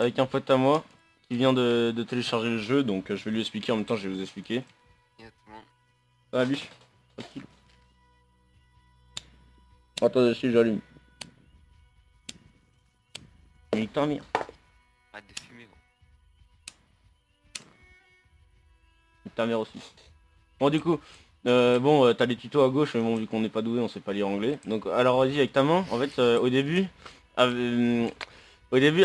avec un pote à moi qui vient de télécharger le jeu, donc je vais lui expliquer en même temps, je vais vous expliquer. Exactement. Ça va, biche? Tranquille. Attends, si j'allume. Mais t'en merde. Arrête de fumer, gros. Ta mère aussi. Bon du coup, t'as les tutos à gauche, mais bon vu qu'on n'est pas doué, on sait pas lire anglais. Donc alors vas-y avec ta main, en fait au début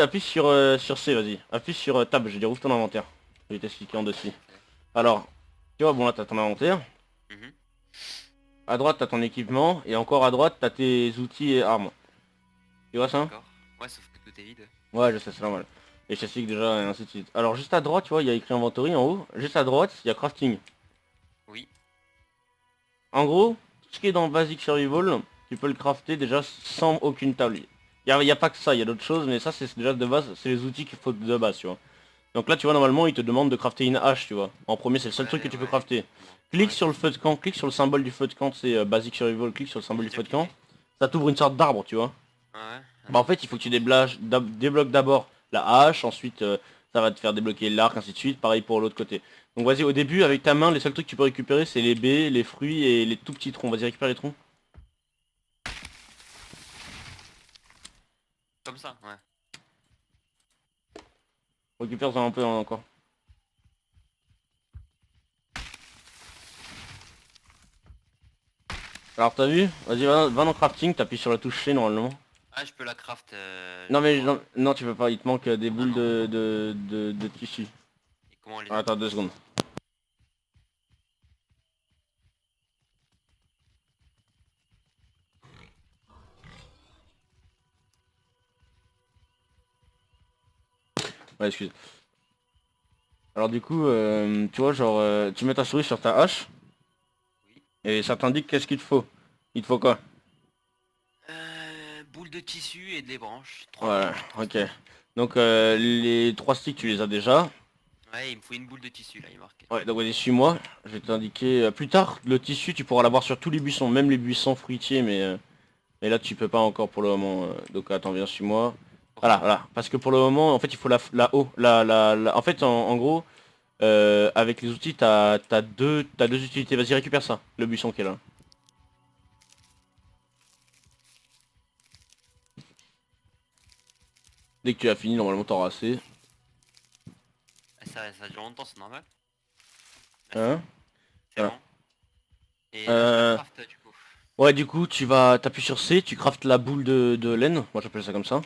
appuie sur C, vas-y. Appuie sur Tab, je vais dire ouvre ton inventaire. Je vais t'expliquer en dessus. Alors, tu vois bon là t'as ton inventaire. Mhm. À droite t'as ton équipement, et encore à droite t'as tes outils et armes. Tu vois ça? D'accord. Ouais, sauf que tout est vide. Ouais je sais, c'est normal. Et je t'explique déjà et ainsi de suite. Alors juste à droite, tu vois, il y a écrit inventory en haut. Juste à droite, il y a crafting. Oui. En gros, tout ce qui est dans Basic Survival, tu peux le crafter déjà sans aucune table. Y a pas que ça, il y a d'autres choses, mais ça c'est déjà de base, c'est les outils qu'il faut de base, tu vois. Donc là, tu vois, normalement, il te demande de crafter une hache, tu vois. En premier, c'est le seul truc que tu peux Ouais, crafter. exactement. Clique Ouais, sur ça le c'est feu de camp, clique sur le symbole du feu de camp, c'est Basic Survival, clique sur le symbole j'ai du déjà feu de camp. cliqué. Ça t'ouvre une sorte d'arbre, tu vois. Ouais, Bah en attends. fait, il faut que tu débloques d'abord la hache, ensuite ça va te faire débloquer l'arc, ainsi de suite, pareil pour l'autre côté. Donc vas-y, au début, avec ta main, les seuls trucs que tu peux récupérer, c'est les baies, les fruits et les tout petits troncs. Vas-y, récupère les troncs. Comme ça, ouais. Récupère-en un peu encore. Alors t'as vu? Vas-y, va dans crafting, t'appuies sur la touche C normalement. Ah, je peux la craft, Non je mais vois. non, tu peux pas, il te manque des Ah boules non. de tissu. Et comment on les a? Attends 2 secondes. Ouais, excuse. Alors du coup, tu vois, genre, tu mets ta souris sur ta hache, Oui. et ça t'indique qu'est-ce qu'il te faut. Il te faut quoi? Boule de tissu et des branches. Trois Voilà, branches, trois ok. sticks. Donc les 3 sticks, tu les as déjà. Ouais, il me faut une boule de tissu là, il est marqué. Ouais, donc vas-y, suis-moi. Je vais t'indiquer plus tard, le tissu, tu pourras l'avoir sur tous les buissons, même les buissons fruitiers, mais là tu peux pas encore pour le moment. Donc attends, viens, suis-moi. Voilà, Pourquoi? voilà. Parce que pour le moment, en fait, il faut la haut. En fait, en gros, avec les outils, t'as deux utilités. Vas-y, récupère ça, le buisson qui est là. Dès que tu as fini, normalement, t'auras assez. Ah, ça dure longtemps, c'est normal. Ah, c'est Hein? bon. C'est Voilà. bon. Et là, je la Euh, craft du coup. ouais, du coup, t'appuies sur C, tu craftes la boule de laine. Moi, j'appelle ça comme ça.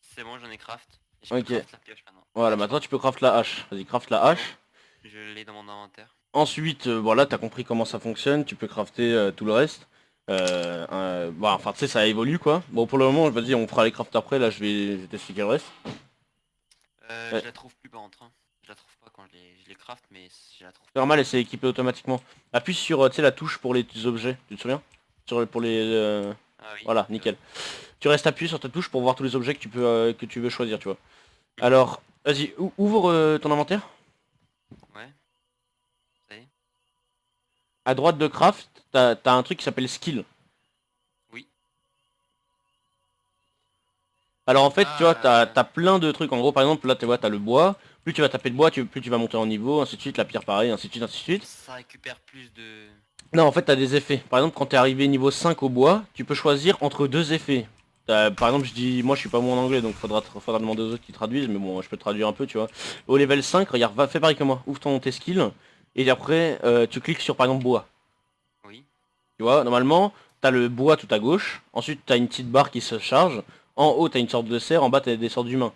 C'est bon, j'en ai craft. Et je peux Ok. craft la pioche maintenant. La Voilà, hache, maintenant pardon. tu peux craft la hache. Vas-y, craft la C'est bon. hache. Je l'ai dans mon inventaire. Ensuite, voilà, t'as compris comment ça fonctionne. Tu peux crafter tout le reste. Bon, enfin, tu sais, ça évolue quoi. Bon, pour le moment, vas-y, on fera les crafts après. Là, je vais t'expliquer le reste. Je la trouve plus par contre, hein. Je la trouve pas quand je les craft, mais je la trouve C'est plus. normal, et c'est équipé automatiquement. Appuie sur, tu sais, la touche pour les objets. Tu te souviens? Pour les... Ah oui, Voilà, c'est vrai. nickel. Tu restes appuyé sur ta touche pour voir tous les objets que tu veux choisir, tu vois. Mhm. Alors, vas-y, ouvre ton inventaire. Ouais, ça y est. À droite de craft, t'as un truc qui s'appelle skill. Oui. Alors en fait, tu vois, Ah, t'as plein de trucs. En gros, par exemple, là, tu vois, t'as le bois. Plus tu vas taper de bois, plus tu vas monter en niveau, ainsi de suite. La pierre, pareil, ainsi de suite, ainsi de suite. ça récupère plus de... Non, en fait, t'as des effets. Par exemple, quand t'es arrivé niveau 5 au bois, tu peux choisir entre deux effets. Par exemple, je dis, moi, je suis pas bon en anglais, donc faudra demander aux autres qui traduisent, mais bon, je peux te traduire un peu, tu vois. Au level 5, regarde, fais pareil que moi. Ouvre tes skills, et après, tu cliques sur, par exemple, bois. Oui. Tu vois, normalement, t'as le bois tout à gauche. Ensuite, t'as une petite barre qui se charge. En haut, t'as une sorte de cerf. En bas, t'as des sortes d'humains.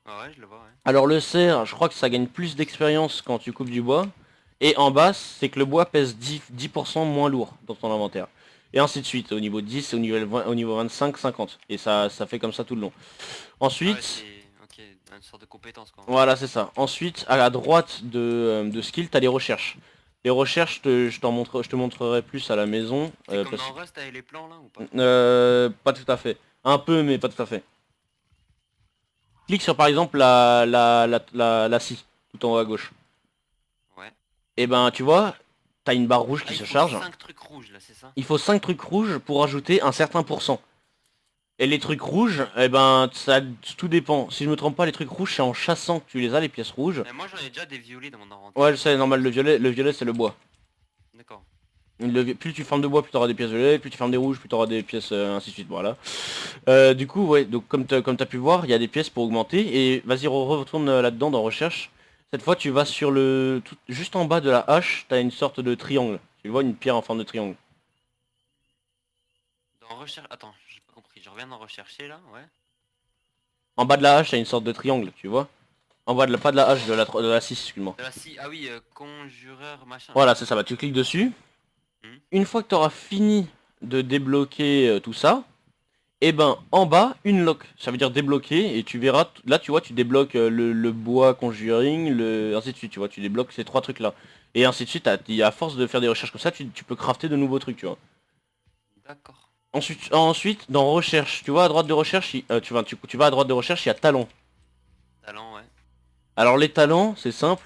Ah ouais, je le vois, ouais. Alors le cerf, je crois que ça gagne plus d'expérience quand tu coupes du bois. Et en bas, c'est que le bois pèse 10% moins lourd dans ton inventaire. Et ainsi de suite, au niveau 10, au niveau 25, 50. Et ça fait comme ça tout le long. Ah ouais, Ensuite, c'est... Ok, une sorte de compétence quoi. voilà, c'est ça. Ensuite, à la droite de skill, t'as les recherches. Les recherches, je te montrerai plus à la maison. C'est comme dans Rust avec les plans là ou pas? Pas tout à fait. Un peu, mais pas tout à fait. Clique sur par exemple la scie, tout en haut à gauche. Ouais. Et ben tu vois, t'as une barre rouge Ah, qui il se faut charge. 5 trucs rouges là, c'est ça? Il faut 5 trucs rouges pour ajouter un certain pourcent. Et les trucs rouges, eh ben ça tout dépend. Si je me trompe pas, les trucs rouges c'est en chassant que tu les as, les pièces rouges. Moi j'en ai déjà des violets dans mon Ouais inventaire. je sais, normal, le violet c'est le bois. D'accord. Plus tu farmes de bois, plus tu auras des pièces violets, plus tu farmes des rouges, plus tu auras des pièces ainsi de suite, voilà. Du coup, ouais, donc comme t'as pu voir, il y a des pièces pour augmenter. Et vas-y, retourne là-dedans dans recherche. Cette fois, tu vas sur juste en bas de la hache, t'as une sorte de triangle. Tu vois, une pierre en forme de triangle. Dans recherche... Attends, j'ai pas compris. Je reviens d'en rechercher là, ouais. En bas de la hache, t'as une sorte de triangle, tu vois. En bas de pas de la hache, de la 6, excuse-moi. De la si... Ah oui, conjureur machin. Voilà, c'est ça, bah tu cliques dessus. Hmm. Une fois que tu auras fini de débloquer tout ça, et ben en bas, une lock. Ça veut dire débloquer et tu verras, là tu vois, tu débloques le bois conjuring, ainsi de suite, tu vois, tu débloques ces trois trucs là. Et ainsi de suite, à force de faire des recherches comme ça, tu peux crafter de nouveaux trucs, tu vois. D'accord. Ensuite, dans recherche, tu vois à droite de recherche, tu vas à droite de recherche, il y a talent. Talent, ouais. Alors les talents, c'est simple.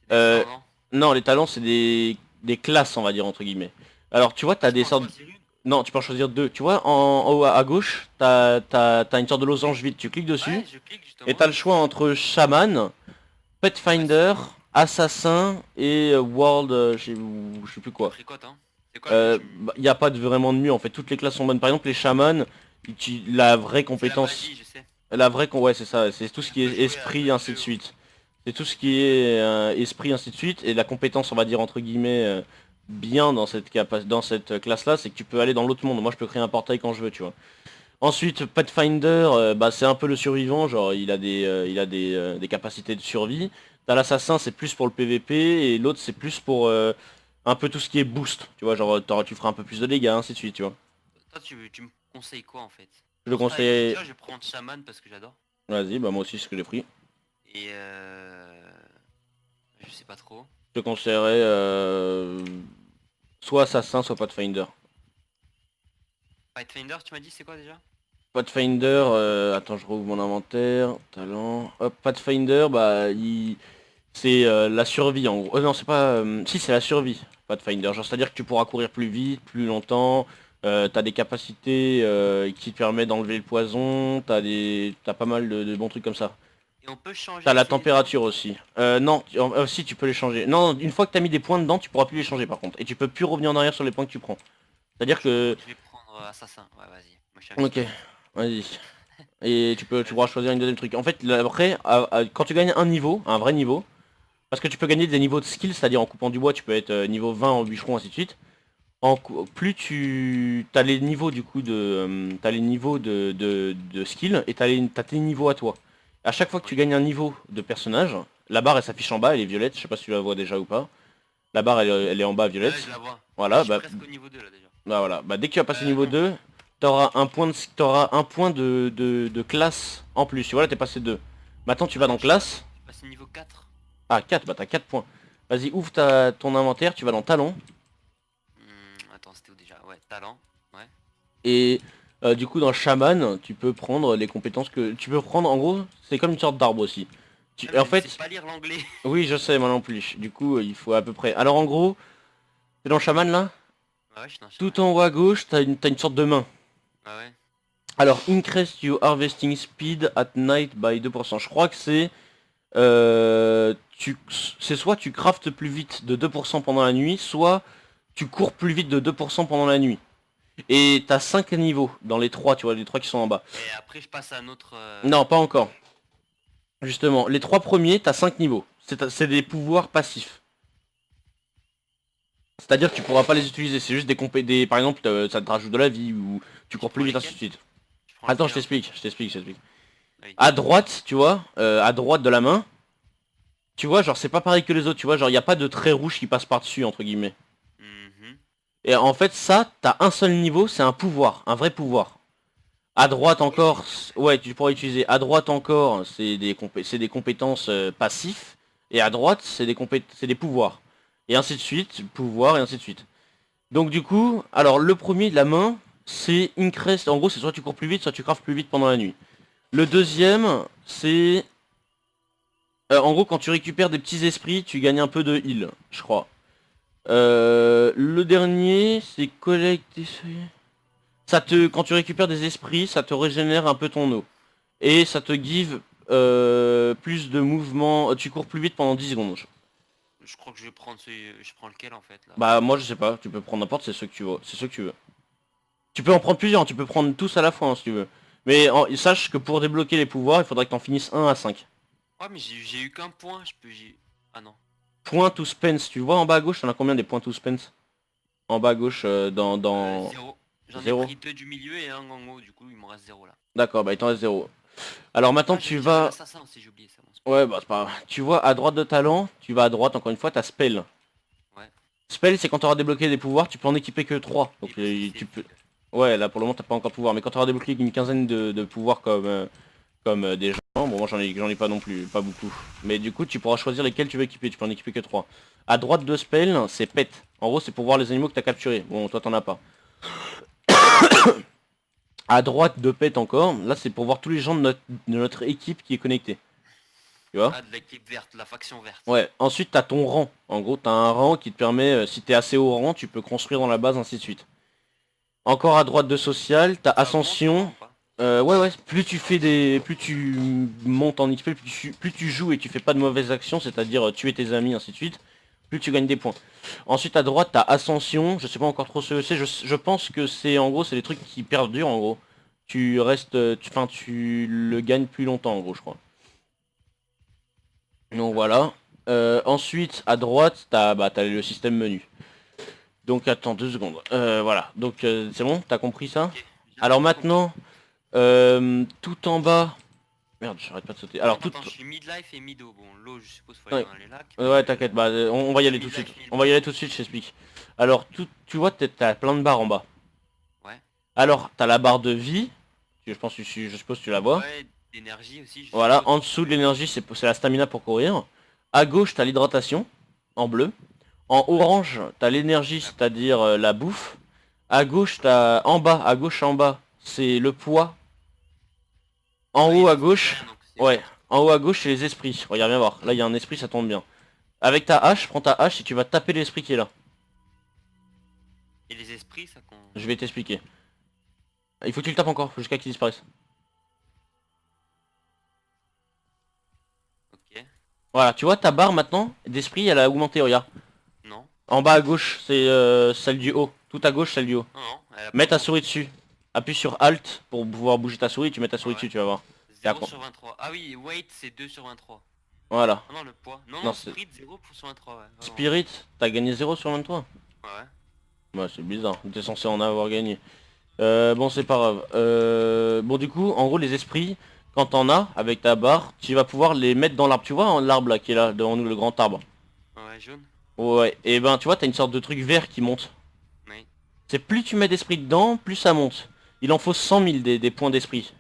C'est des Euh, sorts, non? non, les talents, c'est des classes, on va dire, entre guillemets. Alors tu vois, Ah, t'as je peux des en sortes... choisir une? Non, tu peux en choisir deux. Tu vois, en haut à gauche, t'as une sorte de losange vide. Tu cliques dessus Ouais, je clique et justement. t'as le choix entre chaman, Ouais, Pathfinder, assassin et world, je sais plus t'as quoi. pris quoi, toi? C'est quoi le mieux? Y a pas vraiment de mieux en fait. Toutes les classes sont bonnes. Par exemple, les chamans, la vraie C'est la compétence, magie, je sais. ouais, c'est ça. C'est tout ce On qui peut est jouer avec esprit, le ainsi de jeu. suite. C'est tout ce qui est esprit, ainsi de suite. Et la compétence, on va dire entre guillemets, bien dans cette classe-là, c'est que tu peux aller dans l'autre monde. Moi, je peux créer un portail quand je veux, tu vois. Ensuite, Pathfinder, bah, c'est un peu le survivant, genre il a des capacités de survie. T'as l'assassin, c'est plus pour le PVP, et l'autre c'est plus pour un peu tout ce qui est boost. Tu vois, genre tu feras un peu plus de dégâts, ainsi de suite, tu vois. Toi, tu me conseilles quoi en fait? Je le Pour travailler conseille... déjà, je vais prendre chaman parce que j'adore. Vas-y, bah moi aussi c'est ce que j'ai pris. Et je sais pas trop. Je te conseillerais soit assassin, soit Pathfinder. Pathfinder, tu m'as dit c'est quoi déjà? Pathfinder, attends, je rouvre mon inventaire, talent, hop, Pathfinder, bah, c'est la survie en gros. Non, c'est pas, si c'est la survie, Pathfinder. Genre, c'est-à-dire que tu pourras courir plus vite, plus longtemps, t'as des capacités qui te permettent d'enlever le poison, t'as pas mal de bons trucs comme ça. Et on peut T'as changer la ses armes? température aussi. Non, si tu peux les changer. Non, une fois que t'as mis des points dedans, tu pourras plus les changer par contre. Et tu peux plus revenir en arrière sur les points que tu prends. C'est-à-dire que... Je vais prendre assassin. Ouais, vas-y. Moi, je suis un petit Ok, ouf. vas-y. Et tu pourras Vas-y. choisir une deuxième truc. En fait, là, après, quand tu gagnes un niveau, un vrai niveau, parce que tu peux gagner des niveaux de skill, c'est-à-dire en coupant du bois, tu peux être niveau 20 en bûcheron, ainsi de suite. Plus tu... T'as les niveaux du coup t'as les niveaux de skill et t'as tes niveaux à toi. À chaque fois que tu Oui. gagnes un niveau de personnage, la barre elle s'affiche en bas, elle est violette, je sais pas si tu la vois déjà ou pas. La barre elle est en bas Ouais, violette. je la vois. Là, je Voilà, suis presque au niveau 2 là déjà. voilà. Bah, dès que tu vas passer niveau Non. 2, t'auras un point de classe en plus. Tu vois là t'es passé 2. Maintenant tu Ah vas non, dans classe. je suis passé niveau 4. Ah 4, bah t'as 4 points. Vas-y, ouvre ton inventaire, tu vas dans talent. Attends, c'était où déjà? Ouais, talent. Ouais. Et du coup dans chaman, tu peux prendre les compétences que... Tu peux prendre en gros, c'est comme une sorte d'arbre aussi. Ah, mais En je ne sais fait, pas lire l'anglais. oui je sais moi non plus. Du coup il faut à peu près... Alors en gros, c'est dans chaman là. Ah ouais, je suis dans Tout chaman. en haut à gauche, t'as une sorte de main. Ah ouais. Alors increase your harvesting speed at night by 2%. Je crois que c'est soit tu craftes plus vite de 2% pendant la nuit, soit tu cours plus vite de 2% pendant la nuit. Et t'as 5 niveaux dans les 3, tu vois, les 3 qui sont en bas. Et après, je passe à un autre. Non, pas encore. Justement, les 3 premiers, t'as 5 niveaux. C'est des pouvoirs passifs. C'est-à-dire que tu pourras pas les utiliser, c'est juste par exemple, ça te rajoute de la vie, ou tu Et je cours plus prends vite, ainsi de lesquels? suite. Je prends Attends, lequel en fait? je t'explique. Oui. À droite, tu vois, à droite de la main, tu vois, genre c'est pas pareil que les autres, tu vois, genre il n'y a pas de trait rouge qui passe par-dessus, entre guillemets. Mhm. Et en fait, ça, t'as un seul niveau, c'est un pouvoir, un vrai pouvoir. À Je droite pourrais encore, utiliser en fait. ouais, tu pourras utiliser. À droite encore, c'est des compétences passifs. Et à droite, c'est des pouvoirs. Et ainsi de suite, pouvoir et ainsi de suite. Donc du coup, alors le premier de la main, c'est increase. En gros, c'est soit tu cours plus vite, soit tu craftes plus vite pendant la nuit. Le deuxième, c'est... en gros, quand tu récupères des petits esprits, tu gagnes un peu de heal, je crois. Le dernier, c'est collecte... Quand tu récupères des esprits, ça te régénère un peu ton eau. Et ça te give plus de mouvement. Tu cours plus vite pendant 10 secondes. Je crois que je vais prendre je prends lequel en fait là. Bah moi je sais pas, tu peux prendre n'importe, c'est ce que tu veux. C'est ce que tu veux. Tu peux en prendre plusieurs, tu peux prendre tous à la fois hein, si tu veux. Mais sache que pour débloquer les pouvoirs, il faudrait que t'en finisses 1 à 5. Ouais mais j'ai eu qu'un point, Ah non. Point to spence, tu vois en bas à gauche, t'en as combien des points to spence? En bas à gauche, dans... Zéro. J'en ai Zéro. pris 2 du milieu et un en haut, du coup il m'en reste 0 là. D'accord, bah il t'en reste 0. Alors maintenant Ah, tu j'ai vas... l'assassin aussi, j'ai oublié ça. Ouais bah c'est pas grave. Tu vois à droite de talent, tu vas à droite encore une fois, t'as spell. Ouais. Spell c'est quand tu auras débloqué des pouvoirs, tu peux en équiper que 3. Donc tu peux... Ouais là pour le moment t'as pas encore de pouvoir, mais quand tu auras débloqué une quinzaine de pouvoirs comme des gens, bon moi j'en ai pas non plus, pas beaucoup. Mais du coup tu pourras choisir lesquels tu veux équiper, tu peux en équiper que 3. À droite de spell, c'est pet. En gros c'est pour voir les animaux que t'as capturés. Bon toi t'en as pas. À droite de pet encore, là c'est pour voir tous les gens de notre équipe qui est connectée. Tu vois? Ah, de l'équipe verte, la faction verte. Ouais, ensuite t'as ton rang. En gros t'as un rang qui te permet, si t'es assez haut rang, tu peux construire dans la base, ainsi de suite. Encore à droite de social, t'as Ça augmente, ascension. pas Ouais, plus tu fais plus tu montes en XP, plus tu joues et tu fais pas de mauvaises actions, c'est-à-dire tuer tes amis, ainsi de suite, plus tu gagnes des points. Ensuite à droite t'as ascension, je sais pas encore trop ce que c'est, je pense que c'est en gros c'est les trucs qui perdurent en gros. Tu restes, tu le gagnes plus longtemps en gros je crois. Donc voilà. Ensuite à droite t'as le système menu. Donc attends 2 secondes. Voilà, donc c'est bon, t'as compris ça? Ok, Alors maintenant, tout en bas... Merde, j'arrête pas de sauter. Alors tout... Attends, je suis midlife et mido. Bon, l'eau, je suppose, faut Ouais, aller dans les lacs. ouais t'inquiète, bah on va y aller tout de suite. On va y aller tout de suite, je t'explique. Alors tu vois, t'as plein de barres en bas. Ouais. Alors, t'as la barre de vie, je suppose que tu la vois. Ouais, d'énergie aussi, je Voilà, suppose. en dessous de l'énergie, c'est la stamina pour courir. À gauche, t'as l'hydratation, en bleu. En orange, t'as l'énergie, c'est-à-dire la bouffe. À gauche, t'as en bas, à gauche en bas, c'est le poids. En Ouais, haut à ça fait gauche, rien, donc c'est ouais, bon. en haut à gauche, c'est les esprits. Regarde, viens voir. Là, il y a un esprit, ça tombe bien. Avec ta hache, prends ta hache et tu vas taper l'esprit qui est là. Et les esprits, ça compte. Je vais t'expliquer. Il faut que tu le tapes encore, jusqu'à qu'il disparaisse. Ok. Voilà, tu vois, ta barre maintenant, d'esprit, elle a augmenté, regarde. Non. En bas à gauche, c'est celle du haut. Tout à gauche, celle du haut. Non, non, elle a pas Mets ta augmenté. souris dessus. Appuie sur Alt pour pouvoir bouger ta souris, tu mets ta souris Ouais. dessus, tu vas voir. Et 0 après, sur 23. Ah oui, weight, c'est 2 sur 23. voilà. Ah non, le poids. Non, Non, non, c'est... spirit 0 sur 23, ouais. Vraiment. Spirit, t'as gagné 0 sur 23. Ouais. Ouais, c'est bizarre, t'es censé en avoir gagné. Bon, c'est pas grave. Bon, du coup, en gros, les esprits, quand t'en as, avec ta barre, tu vas pouvoir les mettre dans l'arbre. Tu vois, l'arbre là, qui est là, devant nous, le grand arbre. Ouais, jaune. Ouais, et ben, tu vois, t'as une sorte de truc vert qui monte. Oui. C'est plus tu mets d'esprit dedans, plus ça monte. Il en faut 100 000 des points d'esprit.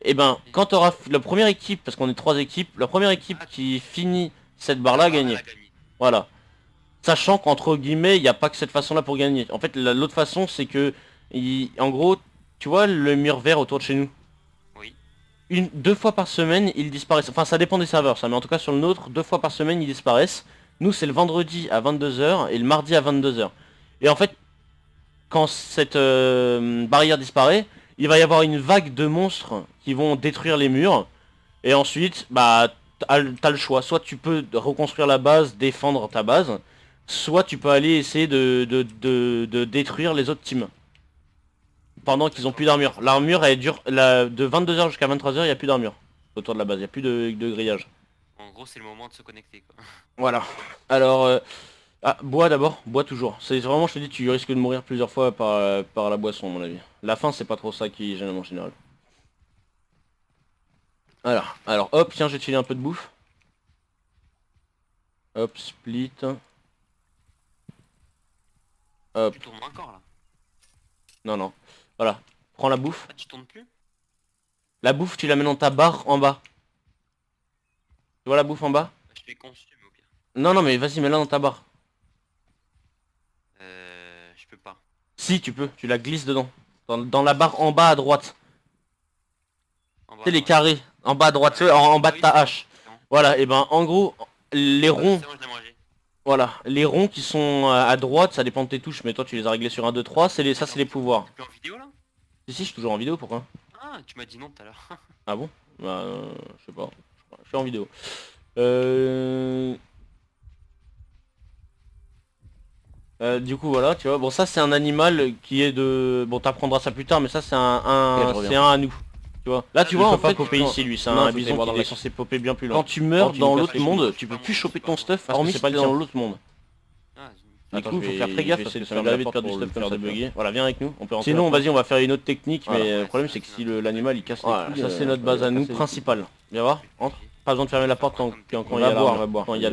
Et ben, quand t'auras la première équipe, parce qu'on est 3 équipes, la première équipe qui finit cette barre-là a Elle gagné. a gagné. Voilà. Sachant qu'entre guillemets, il n'y a pas que cette façon-là pour gagner. En fait, l'autre façon, c'est que, en gros, tu vois le mur vert autour de chez nous. Oui. 2 fois par semaine, ils disparaissent. Enfin, ça dépend des serveurs, ça. Mais en tout cas, sur le nôtre, 2 fois par semaine, ils disparaissent. Nous, c'est le vendredi à 22 h et le mardi à 22 h. Et en fait, quand cette barrière disparaît, il va y avoir une vague de monstres qui vont détruire les murs. Et ensuite, bah, t'as le choix. Soit tu peux reconstruire la base, défendre ta base, soit tu peux aller essayer de détruire les autres teams. Pendant qu'ils ont plus d'armure. L'armure, elle dure de 22 h jusqu'à 23 h, il n'y a plus d'armure autour de la base, il n'y a plus de grillage. En gros, c'est le moment de se connecter, quoi. Voilà. Alors, bois d'abord, bois toujours. C'est vraiment, je te dis, tu risques de mourir plusieurs fois par la boisson, à mon avis. La faim, c'est pas trop ça qui gêne en général. Alors, hop, tiens, je vais te filer un peu de bouffe. Hop, split. Hop, Tu tournes encore, là. non, non. Voilà, prends la bouffe. Ah, tu tournes plus? La bouffe, tu la mets dans ta barre en bas. Tu vois la bouffe en bas? Je fais consume, au pire. Non, non, mais vas-y, mets-la dans ta barre. Je peux pas. Si, tu peux, tu la glisses dedans. Dans la barre en bas à droite. En Tu bas, sais, les ouais. carrés, en bas à droite, tu sais, en bas Ah de oui, ta c'est bon, hache. c'est bon. Voilà, et ben, en gros, les ronds, C'est bon, je l'ai mangé. voilà, les ronds qui sont à droite, ça dépend de tes touches, mais toi tu les as réglés sur 1, 2, 3, ça c'est les pouvoirs. T'es plus en vidéo, là? Si, je suis toujours en vidéo, pourquoi? Ah, tu m'as dit non tout à l'heure. Ah bon? Bah, je sais pas. Je suis en vidéo. Du coup voilà, tu vois, bon ça c'est un animal qui est de... Bon t'apprendras ça plus tard, mais ça c'est c'est un à nous. Tu vois. Là tu vois en fait popper ici lui, c'est un bison qui est censé popper bien plus loin. Quand tu meurs dans l'autre monde, tu peux plus choper ton stuff, hormis si t'es dans l'autre monde. Du coup il faut faire très gaffe parce que ça va vite faire du stuff comme ça débugger. Voilà, viens avec nous, on peut rentrer. Sinon vas-y on va faire une autre technique, mais le problème c'est que si l'animal il casse les couilles, ça c'est notre base à nous principale. Viens voir, entre. Pas besoin de fermer la porte quand il y a l'arbre. Quand il y a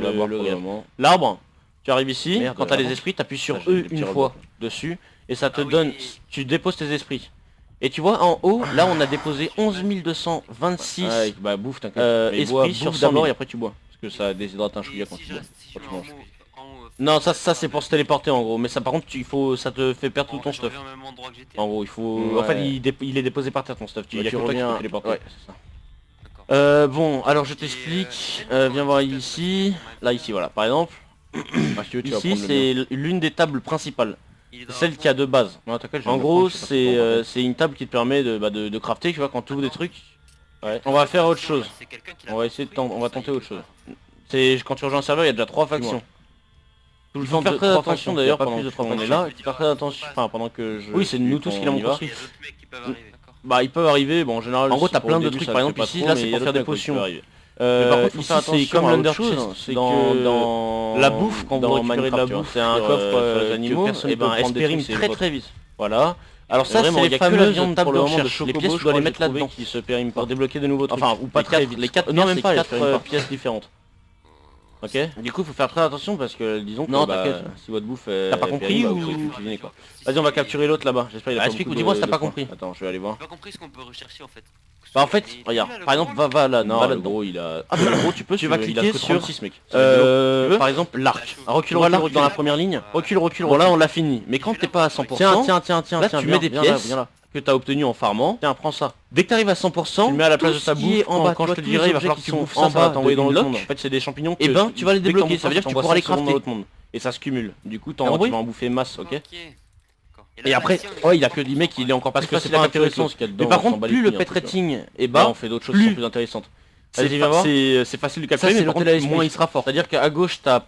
l'arbre. Tu arrives ici, quand t'as les esprits, t'appuies sur E une fois dessus, et ça te donne, tu déposes tes esprits. Et tu vois en haut, là on a déposé 11 226 bah, bouffe, esprits sur 100 000 et après tu bois. Parce que ça déshydrate un chouïa quand tu manges. Non ça c'est pour se téléporter en gros, mais ça par contre ça te fait perdre tout ton stuff. En gros il faut, en fait il est déposé par terre ton stuff, il y a que toi qui peux téléporter. Ouais, c'est ça. Bon alors je t'explique, viens voir ici, là ici voilà par exemple. Ici c'est l'une des tables principales, celle qui a de base. En gros c'est une table qui te permet de crafter, tu vois, quand tu ouvres des trucs. Ouais. On va faire autre chose. On va essayer de on va tenter autre chose. C'est quand tu rejoins un serveur, il y a déjà 3 factions. Tout le temps faire très attention d'ailleurs pendant qu'on est là, faire très attention, enfin pendant que je... Oui c'est nous tous qui l'avons construit. Bah ils peuvent arriver, bon en général... En gros t'as plein de trucs, par exemple ici, là c'est pour faire des potions. Mais par contre, ici c'est comme l'Underchest, c'est dans la bouffe, quand vous récupérez de la bouffe, c'est un coffre les animaux, et ben elle se périme très vite. Voilà. Alors ça c'est les fameuses tables de recherche, les pièces tu dois les mettre là-dedans qui se périment pour débloquer de nouveaux trucs. Enfin ou pas très vite, les 4 non même pas les 4 pièces différentes. Ok. Du coup faut faire très attention parce que disons que si votre bouffe t'as pas compris ou cuisiner quoi. Vas-y on va capturer l'autre là-bas, j'espère il a pas compris. Dis-moi si t'as pas compris. Attends je vais aller voir. J'ai pas compris ce qu'on peut rechercher en fait. Bah en fait, regarde, par exemple, va là, non, le gros il a... Ah mais le gros tu vas cliquer sur, mec. Par exemple, l'arc. Recule dans la première ligne, recule. Bon là on l'a fini, mais quand t'es pas à 100%, tiens, là tu mets des pièces que t'as obtenues en farmant, tiens, prends ça. Dès que t'arrives à 100%, tu le mets à la place de ta bouffe, en bas, quand je te dirai, il va falloir qu'ils bouffent ça, ça va t'envoyer dans l'autre monde. En fait c'est des champignons, et ben tu vas les débloquer, ça veut dire que tu pourras les crafter dans l'autre monde. Et ça se cumule, du coup tu vas en bouffer masse, ok. Et après, ouais, il a que dit mec, il est encore pas facile à intéressant ce qu'il y a dedans. Mais par contre, plus le pet rating est bas, on fait d'autres choses qui sont plus intéressantes. C'est facile de calculer, mais par contre, moins il sera fort. C'est-à-dire qu'à gauche, t'as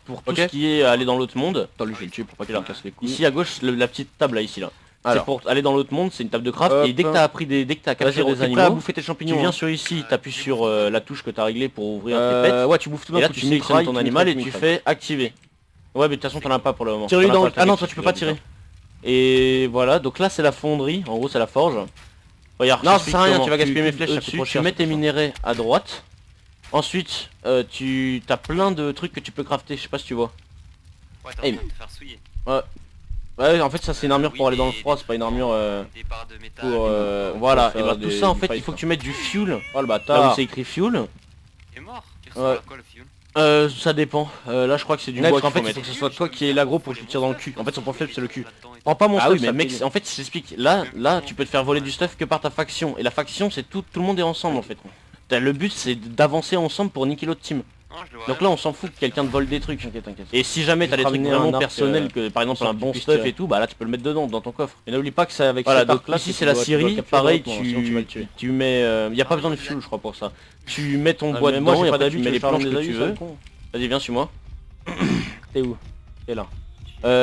pour tout ce qui est aller dans l'autre monde. Attends, lui je vais le tuer pour pas qu'il en casse les couilles. Ici à gauche, la petite table là, ici là. C'est pour aller dans l'autre monde, c'est une table de craft. Et dès que t'as appris dès que t'as capturé des animaux, à bouffer tes champignons, tu viens sur ici, t'appuies sur la touche que t'as réglée pour ouvrir tes pets. Ouais, tu bouffes tout d'un coup, tu sélectionnes ton animal et tu fais activer. Ouais, mais de toute façon, t'en as pas pour le moment. Ah non, toi tu peux pas tirer. Et voilà, donc là c'est la fonderie, en gros c'est la forge. Regarde, non ça sert à rien, tu vas gaspiller mes flèches, tu mets tes minéraux à droite. Ensuite, tu as plein de trucs que tu peux crafter, je sais pas si tu vois. Ouais, t'as envie de te faire souiller. Ouais, en fait ça c'est une armure pour aller dans le froid, c'est pas une armure des barres de métal. Voilà, et bah tout ça en fait il faut que tu mettes du fuel. Oh le bâtard. Là où c'est écrit fuel. Il est mort. Tu ressembles à quoi le fuel? Ça dépend. Là je crois que c'est du bois qu'il faut mettre. Il faut que ce soit toi qui est l'agro pour que tu tires dans le cul. En fait son point faible c'est le cul. Prends pas mon stuff, mais mec, en fait je t'explique. Là tu peux te faire voler du stuff que par ta faction. Et la faction c'est tout le monde est ensemble en fait. Le but c'est d'avancer ensemble pour niquer l'autre team. Donc là on s'en fout que quelqu'un te vole des trucs, t'inquiète. Et si jamais t'as des trucs vraiment personnels, que par exemple un bon stuff et tout, bah là tu peux le mettre dedans, dans ton coffre. Et n'oublie pas que c'est avec voilà, donc là ici c'est la Syrie, pareil tu mets... y a pas besoin de fuel je crois pour ça. Tu mets ton bois dedans et après tu mets les planches que tu veux. Vas-y viens, suis-moi. T'es où? T'es là.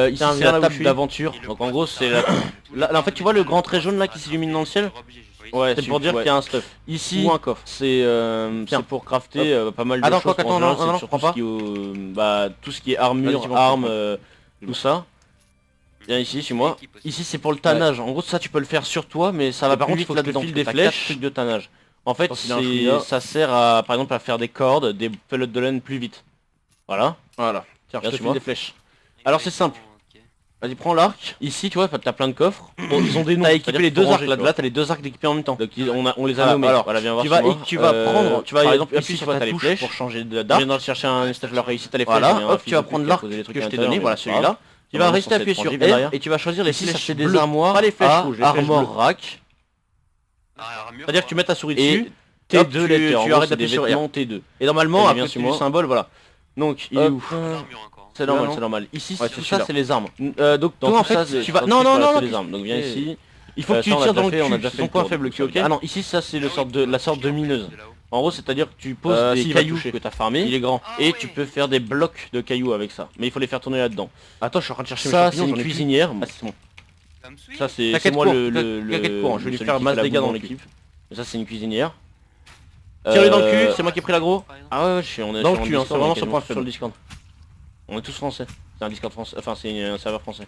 Ici c'est la table d'aventure, donc en gros c'est la... Là en fait tu vois le grand trait jaune là qui s'illumine dans le ciel? Ouais, c'est pour dire qu'il y a un stuff. Ici, ou un coffre. C'est pour crafter pas mal de choses. Attends, non, je comprends pas. Tout ce qui est armure, armes, tout ça. Viens ici, suis-moi. Ici, c'est pour le tannage. En gros, ça, tu peux le faire sur toi, mais ça va par contre, il faut que tu files des flèches, trucs de tannage. En fait, ça sert à, par exemple, à faire des cordes, des pelotes de laine plus vite. Voilà. Tiens, je te file des flèches. Alors, c'est simple. Vas-y prends l'arc, ici tu vois t'as plein de coffres, ils ont des noms, t'as équipé les deux arcs, là t'as les deux arcs équipés en même temps, donc on les a nommés, alors voilà viens voir tu vas prendre, tu vas par exemple ici tu vois t'as les flèches pour changer d'arc, tu viens de chercher un stuff leur réussite, t'as les flèches, voilà, hop tu vas prendre l'arc que je t'ai donné, voilà celui-là, tu vas rester appuyé sur R et tu vas choisir les flèches des armoires, pas les flèches rouges, armor rack, c'est-à-dire que tu mets ta souris dessus, T2 tu arrêtes d'appuyer sur R, T2, et normalement après tu le symbole voilà, donc il est où? C'est normal, c'est normal. Ici, tout ça, c'est les armes. Donc toi, en fait, tu vas... Non, les armes. Donc viens ici. Il faut que tu Ça, on a tires déjà dans fait, le on a cul, déjà c'est fait son le point tour, faible le donc cul, ok. ça va. Ah non, ici ça c'est la sorte de mineuse. De là-haut. En gros, c'est-à-dire que tu poses des si, il va cailloux toucher. que t'as farmé, Il est grand. Ah et ouais. tu peux faire des blocs de cailloux avec ça. Mais il faut les faire tourner là-dedans. Attends, je suis en train de chercher mes Ça, champignons, c'est j'en une ai plus. cuisinière. Ah, c'est bon. Ça me suit. Ça c'est T'inquiète, moi cours, le t'inquiète, cours, je vais lui celui faire qui masse fait la dégâts boule dans dans le cul. l'équipe. Et ça c'est une cuisinière. Tire-lui dans le cul, C'est moi qui ai pris l'aggro. Par exemple. Ah ouais, on est Dans sur le un cul, hein, Discord, c'est vraiment on est sur quasiment point sur le faible. Discord. On est tous français. C'est un Discord français, enfin c'est un serveur français.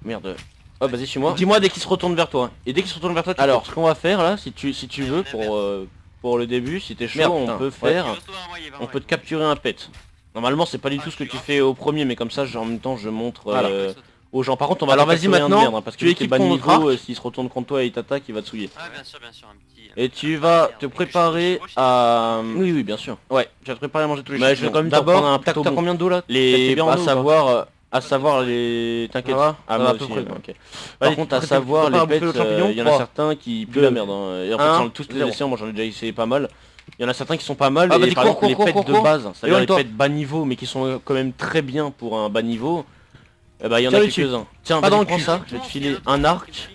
Merde. Oh vas-y suis-moi. Dis-moi dès qu'il se retourne vers toi. Et dès qu'il se retourne vers toi, alors ce qu'on va faire là, si tu veux pour le début, si t'es chaud, Merde, on putain. peut Il faire. reste dans moi, il va On moi, peut il te va. capturer un pet. Normalement c'est pas du tout ce que tu fais au premier, mais comme ça en même temps je montre Voilà. aux gens. Par contre on va Alors, te vas-y, capturer un de maintenant, merde, hein, parce que tu vu que t'es équipes bas de ton niveau, arc. s'il se retourne contre toi et il t'attaque, il va te souiller. Ah bien sûr, un petit. Et tu vas te préparer à... Oui, oui, bien sûr. Ouais, tu vas te préparer à manger tous les Mais je vais champignons. quand même t'en D'abord, prendre un t'as plutôt bon. combien d'eau là Les, T'es bien en à eau, savoir, les... T'inquiète. Ça va Ah Ça moi va à peu aussi, près, ouais, quoi. ok. Par Vas-y, contre, à tu savoir prépares à les pets, bouffer le champignon, il y en a 3, certains qui puent 2, la merde. Hein. Et en fait, 1, sans tous les 0. essais, moi j'en ai déjà essayé pas mal. Il y en a certains qui sont pas mal, Ah, et vas-y, par cours, exemple cours, les cours, pets cours, de base, c'est-à-dire les éloigne-toi. pets bas niveau, mais qui sont quand même très bien pour un bas niveau, eh ben il y en a Tire-lui dessus. quelques-uns. Tiens, Pas vas-y, dans le prends cul. ça, je vais te filer un arc,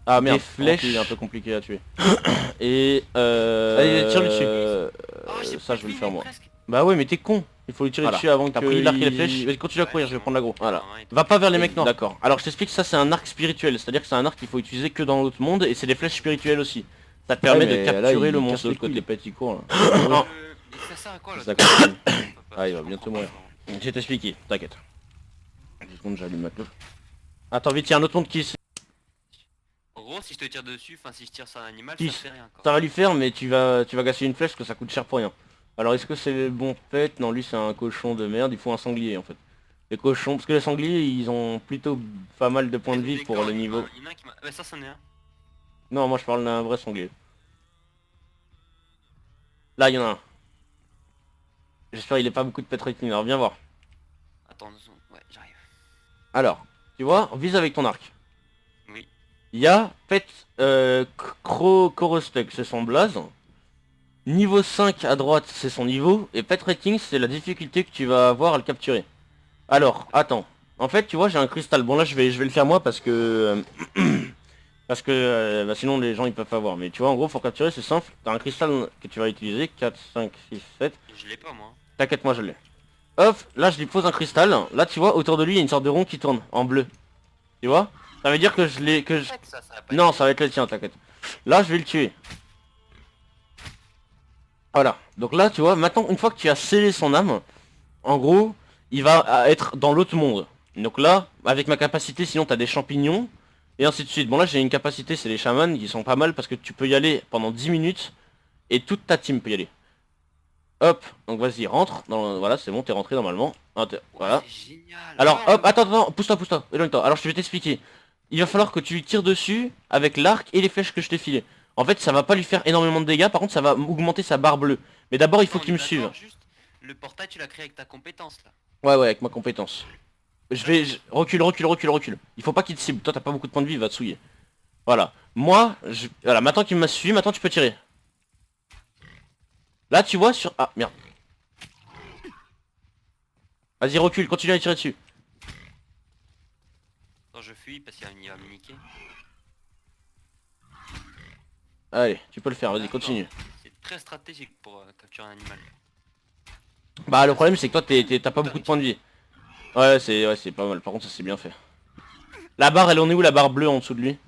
Ah des merde, flèches, il est un peu compliqué à tuer. Et Allez, tire-lui dessus. Ça je vais le faire moi. Bah ouais mais t'es con, il faut lui tirer Voilà. dessus avant T'as que pris l'arc et les il- flèches. Vas-y, continue à courir, je vais prendre l'aggro. Voilà. Va Va pas vers les mecs non. D'accord. Alors je t'explique, ça c'est un arc spirituel, c'est-à-dire que c'est un arc qu'il faut utiliser que dans l'autre monde et c'est des flèches spirituelles aussi. Ça te permet mais de là, capturer il le casse monstre de les l'autre côté, couilles. petit court là. Ça sert à quoi là D'accord. Ah, il va bientôt mourir. Je vais t'expliquer, t'inquiète. 10 secondes, j'allume ma clope. Attends vite, il y a un autre monde qui... En gros, si je te tire dessus, enfin si je tire sur un animal, Qui- ça fait rien quoi. Ça va lui faire mais tu vas gaspiller une flèche parce que ça coûte cher pour rien. Alors est-ce que c'est le bon pet? Non lui c'est un cochon de merde, il faut un sanglier en fait. Les cochons, parce que les sangliers ils ont plutôt pas mal de points de vie pour le niveau. Il y en a un qui m'a... Ouais, ça c'en est un. Non moi je parle d'un vrai sanglier. Là il y en a un. J'espère il est pas beaucoup de pet rating, alors viens voir. Attends, 2 secondes. Ouais, j'arrive. Alors, tu vois, vise avec ton arc. Oui. Il y a pet Korostek, c'est son blaze. Niveau 5 à droite c'est son niveau. Et pet rating c'est la difficulté que tu vas avoir à le capturer. Alors, attends. En fait tu vois j'ai un cristal. Bon là je vais le faire moi parce que... parce que bah, sinon les gens ils peuvent pas voir. Mais tu vois en gros pour capturer c'est simple. T'as un cristal que tu vas utiliser. 4, 5, 6, 7. Je l'ai pas moi. T'inquiète moi je l'ai. Hop, là je lui pose un cristal. Là tu vois autour de lui il y a une sorte de rond qui tourne en bleu. Tu vois? Ça veut dire que je l'ai... que je... Ça va pas Non être- ça va être le tien, t'inquiète. Là je vais le tuer. Voilà. Donc là tu vois, maintenant une fois que tu as scellé son âme, en gros, il va être dans l'autre monde. Donc là, avec ma capacité, sinon t'as des champignons, et ainsi de suite. Bon là j'ai une capacité, c'est les chamans qui sont pas mal parce que tu peux y aller pendant 10 minutes, et toute ta team peut y aller. Hop, donc vas-y, rentre. Voilà, c'est bon, t'es rentré normalement. Voilà. C'est génial. Alors Ouais, hop, attends, pousse-toi, éloigne-toi. Alors je vais t'expliquer. Il va falloir que tu tires dessus avec l'arc et les flèches que je t'ai filées. En fait ça va pas lui faire énormément de dégâts, par contre ça va augmenter sa barre bleue. Mais d'abord il faut non, qu'il me d'accord, suive. Juste, le portail tu l'as créé avec ta compétence là. Ouais avec ma compétence. Recule. Il faut pas qu'il te cible, toi t'as pas beaucoup de points de vie, il va te souiller. Voilà. Moi, voilà, maintenant qu'il m'a suivi, maintenant tu peux tirer. Là tu vois sur... Ah merde. Vas-y recule, continue à tirer dessus. Attends, je fuis parce qu'il va me niquer. Allez, tu peux le faire, vas-y D'accord. continue. C'est très stratégique pour capturer un animal. Bah le problème c'est que toi t'as pas beaucoup de points de vie. Ouais c'est pas mal, par contre ça c'est bien fait. La barre elle en est où, la barre bleue en dessous de lui?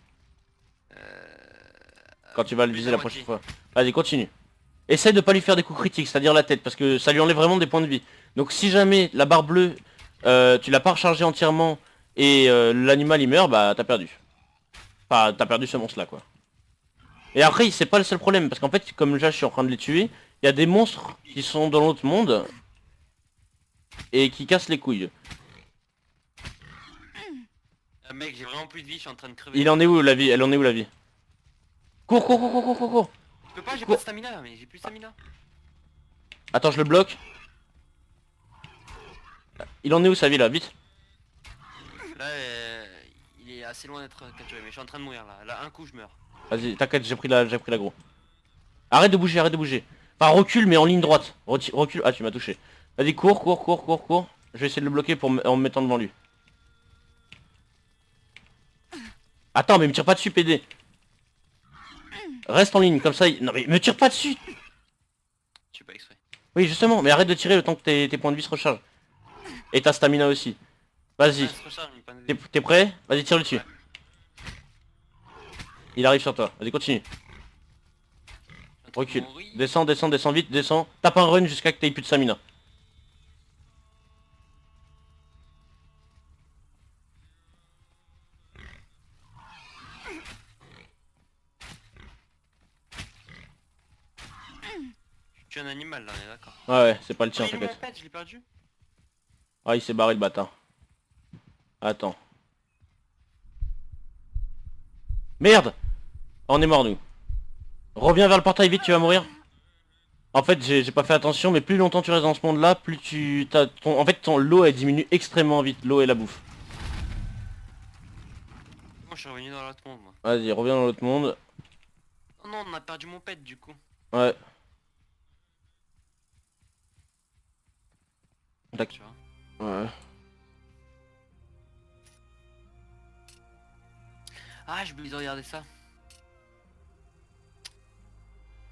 Quand tu vas le viser la prochaine fois. Vas-y continue. Essaye de pas lui faire des coups critiques, c'est-à-dire la tête, parce que ça lui enlève vraiment des points de vie. Donc si jamais la barre bleue, tu l'as pas rechargée entièrement et l'animal il meurt, bah t'as perdu. Enfin t'as perdu ce monstre là quoi. Et après c'est pas le seul problème, parce qu'en fait comme là je suis en train de les tuer, il y a des monstres qui sont dans l'autre monde et qui cassent les couilles. Mec, j'ai vraiment plus de vie, je suis en train de crever. Il en est où la vie? Elle en est où la vie? Cours. Je peux pas, j'ai pas de stamina, mais j'ai plus de stamina. Attends je le bloque. Il en est où sa vie là? Vite. Là, il est assez loin d'être capturé, mais je suis en train de mourir là. Là, un coup, je meurs. Vas-y, t'inquiète, j'ai pris l'agro. Arrête de bouger. Enfin recule mais en ligne droite. Recule. Ah tu m'as touché. Vas-y cours. Je vais essayer de le bloquer en me mettant devant lui. Attends, mais me tire pas dessus, PD. Reste en ligne, comme ça. Non, mais me tire pas dessus. Je suis pas exprès. Oui, justement, mais arrête de tirer le temps que tes points de vie se rechargent. Et ta stamina aussi. Vas-y. Ah, se recharge, mais pas de- T'es prêt? Vas-y, tire le dessus. Ouais. Il arrive sur toi. Vas-y, continue. Un truc Recule. pourri. Descends, descends, descends vite, descends. Tape un run jusqu'à que t'aies plus de stamina. Tu es un animal là, on est d'accord. Ouais, c'est pas le tien, Oh, il est mon t'inquiète. pet, je l'ai perdu. Ah, il s'est barré le bâtard. Attends. Merde! On est mort, nous. Reviens vers le portail, vite, tu vas mourir. En fait, j'ai pas fait attention, mais plus longtemps tu restes dans ce monde-là, plus tu... En fait, ton l'eau, elle diminue extrêmement vite, l'eau et la bouffe. Moi je suis revenu dans l'autre monde moi. Vas-y, reviens dans l'autre monde. Oh non, on a perdu mon pet du coup. Ouais. Tu vois. Ouais. Ah, j'ai oublié de regarder ça.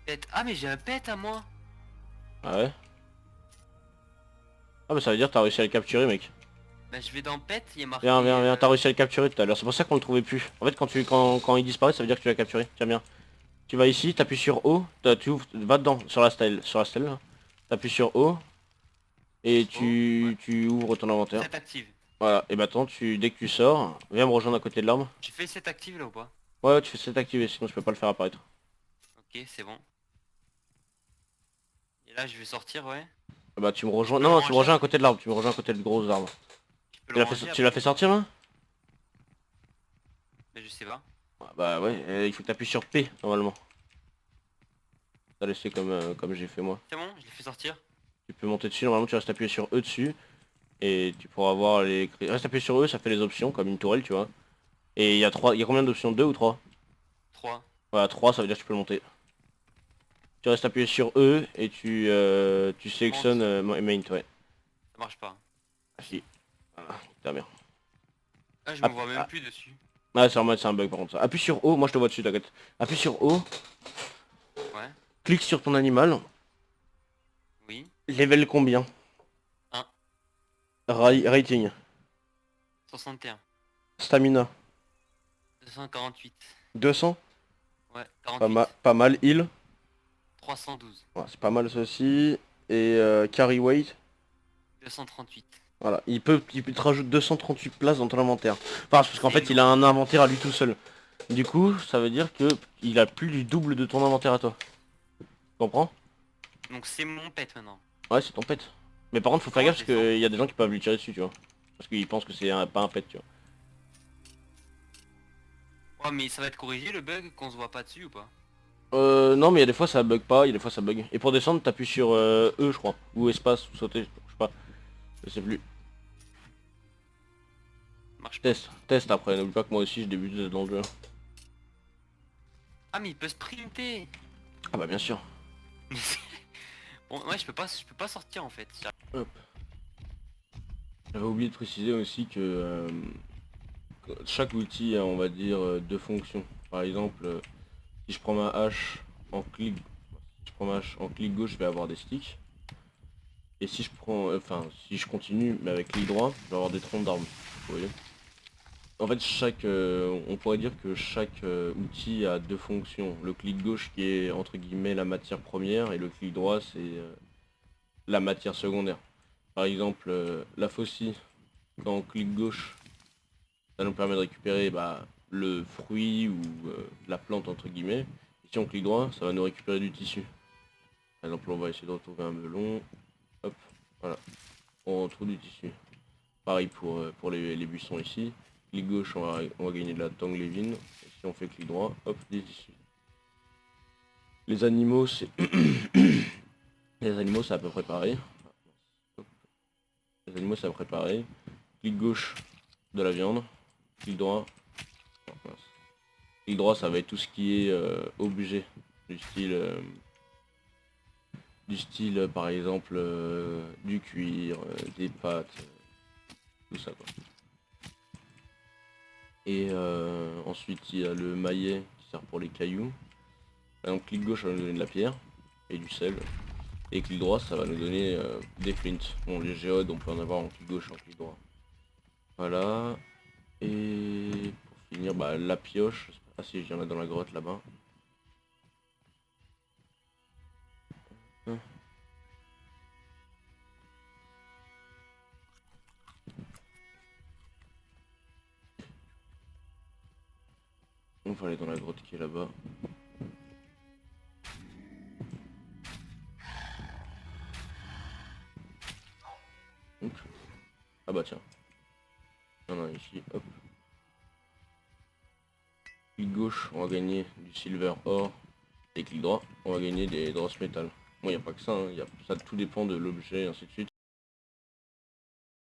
Pet. Ah mais j'ai un pet à moi. Ah ouais. Ah bah ça veut dire que t'as réussi à le capturer, mec. Bah je vais dans pet, il est marqué... Viens, t'as réussi à le capturer tout à l'heure. C'est pour ça qu'on le trouvait plus. En fait, quand il disparaît, ça veut dire que tu l'as capturé. Tiens bien. Tu vas ici, t'appuies sur O, tu ouvres, va dedans, sur la stèle là. T'appuies sur O et tu ouvres ton inventaire. Set active. Voilà, et maintenant dès que tu sors, viens me rejoindre à côté de l'arbre. J'ai fait set active là ou pas? Ouais, tu fais cet activer, sinon je peux pas le faire apparaître. Ok, c'est bon. Et là je vais sortir, ouais. Ah bah tu me rejoins. peux le Non, tu me ranger rejoins à côté de l'arbre, tu me rejoins à côté de gros arbre. Je peux Tu le l'as fait, ranger tu l'as après. fait sortir là? Mais je sais pas. Ah bah ouais, il faut que t'appuies sur P normalement. T'as laissé comme j'ai fait moi. C'est bon, je l'ai fait sortir. Tu peux monter dessus, normalement tu restes appuyé sur E dessus. Et tu pourras voir les... Reste appuyé sur E, ça fait les options, comme une tourelle, tu vois. Et il y a combien d'options? 2 ou 3? 3. Voilà, 3, ça veut dire que tu peux le monter. Tu restes appuyé sur E et tu sélectionnes main, ouais. Ça marche pas. Ah si. Voilà, ta mère. Ah, je Ah, me vois même ah. plus dessus. Ah c'est en mode c'est un bug par contre ça. Appuie sur O, moi je te vois dessus, t'inquiète. Appuie sur O, Ouais. clique sur ton animal. Oui. Level combien? Un. Rating. 61. Stamina. 248. 200. Ouais, 48. Pas mal, heal. 312. Ouais, c'est pas mal ceci. Et carry weight. 238. Voilà, il te rajoute 238 places dans ton inventaire. Enfin, parce qu'en C'est fait, il a un inventaire à lui tout seul. Du coup, ça veut dire que il a plus du double de ton inventaire à toi. Tu comprends? Donc c'est mon pet maintenant. Ouais, c'est ton pet. Mais par contre, faut faire Comment gaffe je parce qu'il y a des gens qui peuvent lui tirer dessus, tu vois. Parce qu'ils pensent que c'est pas un pet, tu vois. Ouais, mais ça va être corrigé le bug qu'on se voit pas dessus ou pas? Non, mais il y a des fois ça bug pas, il y a des fois ça bug. Et pour descendre, t'appuies sur E, je crois. Ou espace, ou sauter, je sais pas. Je sais plus. Marche pas. Test après, n'oublie pas que moi aussi je débute dans le jeu. Ah mais il peut sprinter. Ah bah bien sûr. Bon, ouais, je peux pas sortir en fait. Hop. J'avais oublié de préciser aussi que chaque outil a, on va dire, deux fonctions. Par exemple, si je prends ma hache en clic, gauche, je vais avoir des sticks. Et si je prends, enfin, si je continue, mais avec clic droit, je vais avoir des troncs d'armes. Vous voyez. En fait, on pourrait dire que chaque outil a deux fonctions. Le clic gauche qui est entre guillemets la matière première et le clic droit c'est la matière secondaire. Par exemple, la faucille, quand on clique gauche, ça nous permet de récupérer le fruit ou la plante entre guillemets. Et si on clique droit, ça va nous récupérer du tissu. Par exemple, on va essayer de retrouver un melon. Hop, voilà. On retrouve du tissu. Pareil pour les buissons ici. Clic gauche, on va gagner de la Tanglevine. Et si on fait clic droit, hop, des tissus. Les animaux, c'est... Les animaux, c'est à peu près pareil. Les animaux, c'est à peu près pareil. Clic gauche, de la viande. Clic droit. Oh, mince. Clic droit, ça va être tout ce qui est objet. Du style, par exemple, du cuir, des pâtes, tout ça quoi. Et ensuite il y a le maillet qui sert pour les cailloux. Donc clic gauche ça va nous donner de la pierre et du sel. Et clic droit ça va nous donner des flints. Bon les géodes on peut en avoir en clic gauche et en clic droit. Voilà. Et pour finir bah la pioche. Ah si j'en ai dans la grotte là-bas. On va aller dans la grotte qui est là-bas. Donc. Ah bah tiens. Non, ici, hop. Clic gauche, on va gagner du silver or. Et clic droit, on va gagner des dross métal. Bon, il n'y a pas que ça, hein. Ça tout dépend de l'objet, et ainsi de suite.